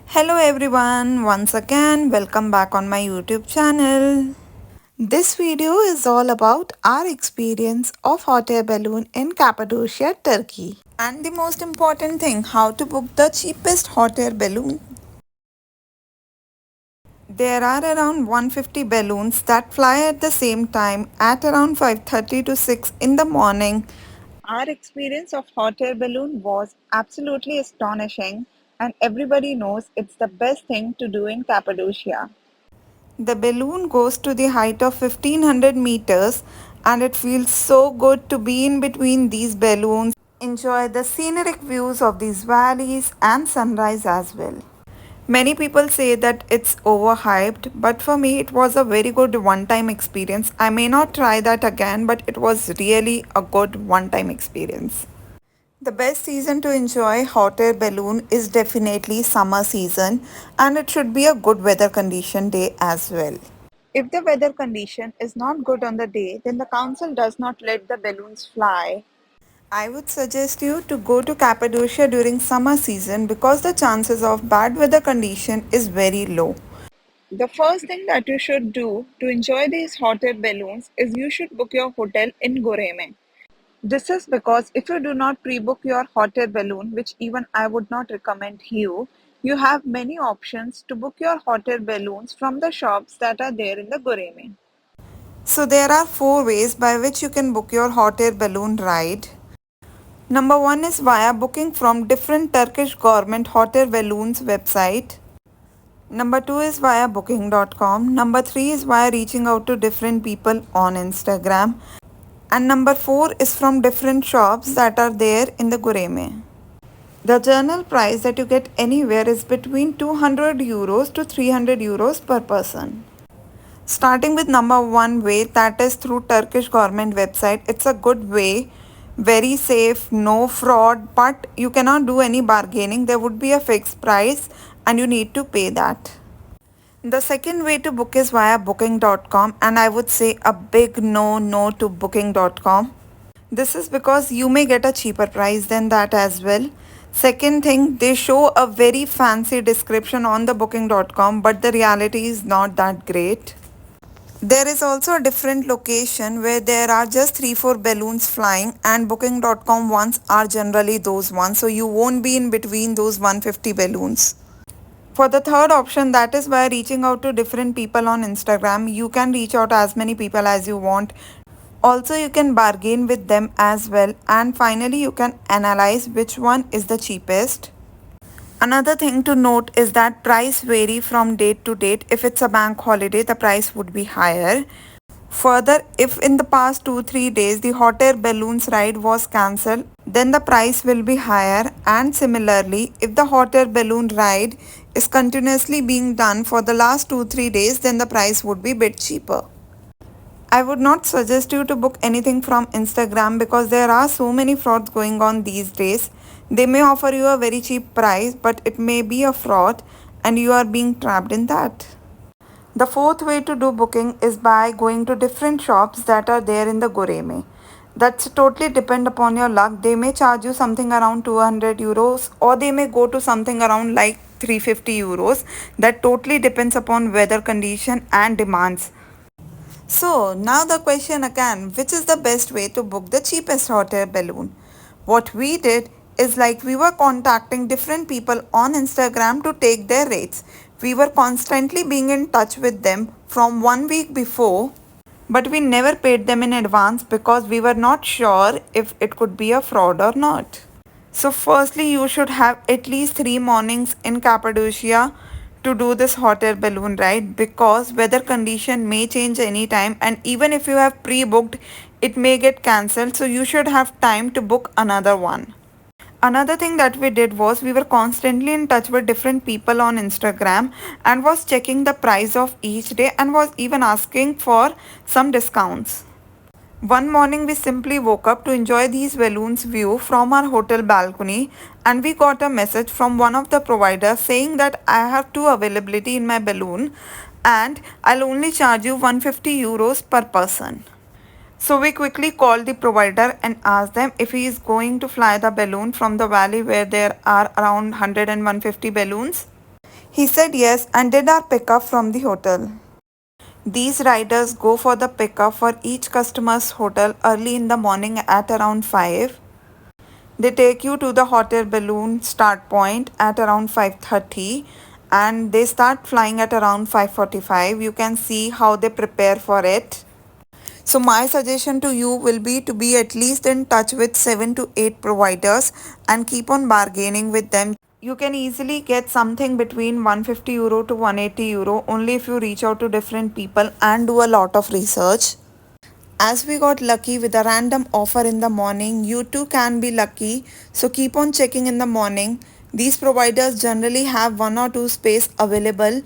Hello everyone, once again welcome back on my YouTube channel. This video is all about our experience of hot air balloon in Cappadocia, Turkey. And the most important thing, how to book the cheapest hot air balloon. There are around 150 balloons that fly at the same time at around 5:30 to 6 in the morning. Our experience of hot air balloon was absolutely astonishing, and everybody knows it's the best thing to do in Cappadocia. The balloon goes to the height of 1500 meters and it feels so good to be in between these balloons. Enjoy the scenic views of these valleys and sunrise as well. Many people say that it's overhyped, but for me it was a very good one-time experience. I may not try that again, but it was really a good one-time experience. The best season to enjoy hot air balloon is definitely summer season, and it should be a good weather condition day as well. If the weather condition is not good on the day, then the council does not let the balloons fly. I would suggest you to go to Cappadocia during summer season because the chances of bad weather condition is very low. The first thing that you should do to enjoy these hot air balloons is you should book your hotel in Goreme. This is because if you do not pre-book your hot air balloon, which even I would not recommend you have many options to book your hot air balloons from the shops that are there in the Goreme. So there are four ways by which you can book your hot air balloon ride. Number one is via booking from different Turkish government hot air balloons website. Number two is via booking.com. Number three is via reaching out to different people on Instagram. And number four is from different shops that are there in the Gureme. The journal price that you get anywhere is between 200 euros to 300 euros per person. Starting with number one way, that is through Turkish government website. It's a good way, very safe, no fraud, but you cannot do any bargaining. There would be a fixed price and you need to pay that. The second way to book is via booking.com, and I would say a big no to booking.com. This is because you may get a cheaper price than that as well. Second thing, they show a very fancy description on the booking.com, but the reality is not that great. There is also a different location where there are just 3-4 balloons flying, and booking.com ones are generally those ones, so you won't be in between those 150 balloons. For the third option, that is by reaching out to different people on Instagram, you can reach out as many people as you want. Also, you can bargain with them as well, and finally you can analyze which one is the cheapest. Another thing to note is that price vary from date to date. If it's a bank holiday, the price would be higher. Further, if in the past 2-3 days the hot air balloons ride was cancelled, then the price will be higher. And similarly, if the hot air balloon ride is continuously being done for the last 2-3 days, then the price would be bit cheaper. I would not suggest you to book anything from Instagram because there are so many frauds going on these days. They may offer you a very cheap price, but it may be a fraud and you are being trapped in that. The fourth way to do booking is by going to different shops that are there in the Goreme. That's totally depend upon your luck. They may charge you something around 200 euros or they may go to something around like 350 euros. That totally depends upon weather condition and demands. So now the question again, which is the best way to book the cheapest hot air balloon? What we did is like we were contacting different people on Instagram to take their rates. We were constantly being in touch with them from 1 week before, but we never paid them in advance because we were not sure if it could be a fraud or not. So firstly, you should have at least 3 mornings in Cappadocia to do this hot air balloon ride because weather condition may change anytime, and even if you have pre-booked, it may get cancelled, so you should have time to book another one. Another thing that we did was we were constantly in touch with different people on Instagram and was checking the price of each day and was even asking for some discounts. One morning we simply woke up to enjoy these balloons view from our hotel balcony, and we got a message from one of the providers saying that I have two availability in my balloon and I'll only charge you 150 euros per person. So we quickly called the provider and asked them if he is going to fly the balloon from the valley where there are around 100 and 150 balloons. He said yes and did our pickup from the hotel. These riders go for the pickup for each customer's hotel early in the morning at around 5. They take you to the hot air balloon start point at around 5:30 and they start flying at around 5:45. You can see how they prepare for it. So my suggestion to you will be at least in touch with 7 to 8 providers and keep on bargaining with them. You can easily get something between 150 euro to 180 euro only if you reach out to different people and do a lot of research. As we got lucky with a random offer in the morning, you too can be lucky. So keep on checking in the morning. These providers generally have one or two space available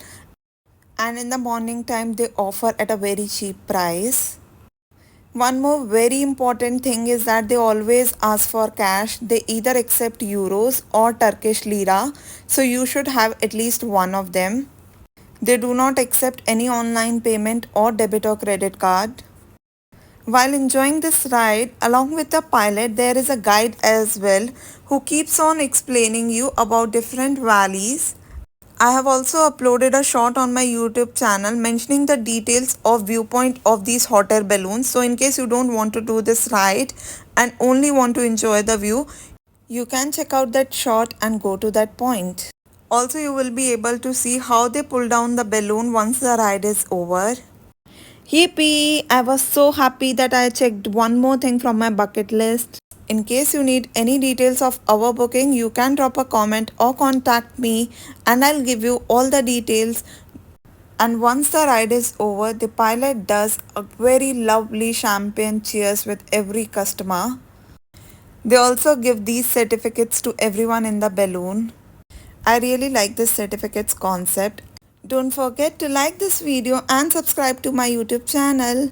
and in the morning time they offer at a very cheap price. One more very important thing is that they always ask for cash. They either accept euros or Turkish lira. So you should have at least one of them. They do not accept any online payment or debit or credit card. While enjoying this ride, along with the pilot, there is a guide as well who keeps on explaining you about different valleys. I have also uploaded a short on my YouTube channel mentioning the details of viewpoint of these hot air balloons. So in case you don't want to do this ride and only want to enjoy the view, you can check out that shot and go to that point. Also, you will be able to see how they pull down the balloon once the ride is over. Yippee! I was so happy that I checked one more thing from my bucket list. In case you need any details of our booking, you can drop a comment or contact me and I'll give you all the details. And once the ride is over, the pilot does a very lovely champagne cheers with every customer. They also give these certificates to everyone in the balloon. I really like this certificates concept. Don't forget to like this video and subscribe to my YouTube channel.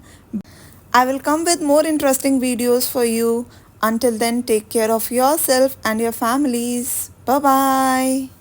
I will come with more interesting videos for you. Until then, take care of yourself and your families. Bye bye.